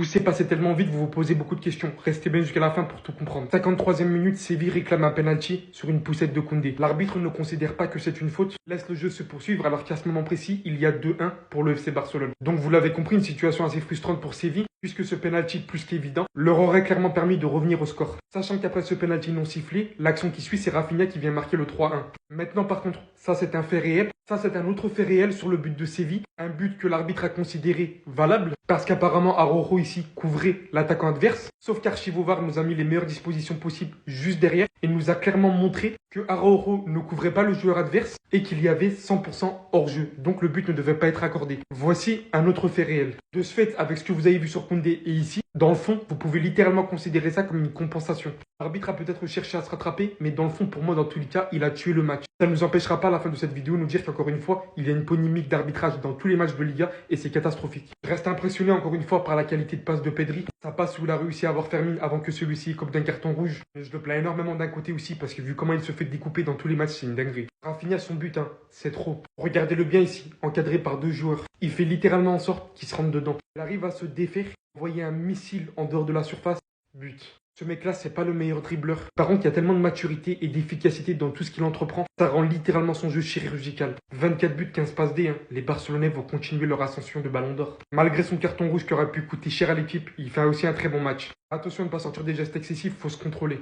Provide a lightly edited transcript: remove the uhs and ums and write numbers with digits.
Tout s'est passé tellement vite, vous vous posez beaucoup de questions. Restez bien jusqu'à la fin pour tout comprendre. 53e minute, Séville réclame un penalty sur une poussette de Koundé. L'arbitre ne considère pas que c'est une faute, laisse le jeu se poursuivre alors qu'à ce moment précis, il y a 2-1 pour le FC Barcelone. Donc vous l'avez compris, une situation assez frustrante pour Séville, puisque ce penalty plus qu'évident leur aurait clairement permis de revenir au score. Sachant qu'après ce penalty non sifflé, l'action qui suit, c'est Rafinha qui vient marquer le 3-1. Maintenant par contre, ça c'est un fait réel, ça c'est un autre fait réel sur le but de Séville, un but que l'arbitre a considéré valable, parce qu'apparemment Araujo ici couvrait l'attaquant adverse, sauf qu'Archivovar nous a mis les meilleures dispositions possibles juste derrière, et nous a clairement montré que Araujo ne couvrait pas le joueur adverse, et qu'il y avait 100% hors jeu, donc le but ne devait pas être accordé. Voici un autre fait réel. De ce fait, avec ce que vous avez vu sur Koundé et ici, dans le fond, vous pouvez littéralement considérer ça comme une compensation. L'arbitre a peut-être cherché à se rattraper, mais dans le fond, pour moi, dans tous les cas, il a tué le match. Ça ne nous empêchera pas à la fin de cette vidéo de nous dire qu'encore une fois, il y a une polémique d'arbitrage dans tous les matchs de Liga et c'est catastrophique. Je reste impressionné encore une fois par la qualité de passe de Pedri. Ça passe où il a réussi à avoir Fermin avant que celui-ci écope d'un carton rouge. Mais je le plains énormément d'un côté aussi parce que vu comment il se fait découper dans tous les matchs, c'est une dinguerie. Rafinha son but, c'est trop. Regardez-le bien ici, encadré par deux joueurs. Il fait littéralement en sorte qu'il se rentre dedans. Il arrive à se défaire, envoyer un missile en dehors de la surface. But. Ce mec-là, c'est pas le meilleur dribbleur. Par contre, il y a tellement de maturité et d'efficacité dans tout ce qu'il entreprend. Ça rend littéralement son jeu chirurgical. 24 buts, 15 passes D. Les Barcelonais vont continuer leur ascension de Ballon d'Or. Malgré son carton rouge qui aurait pu coûter cher à l'équipe, il fait aussi un très bon match. Attention de ne pas sortir des gestes excessifs, faut se contrôler.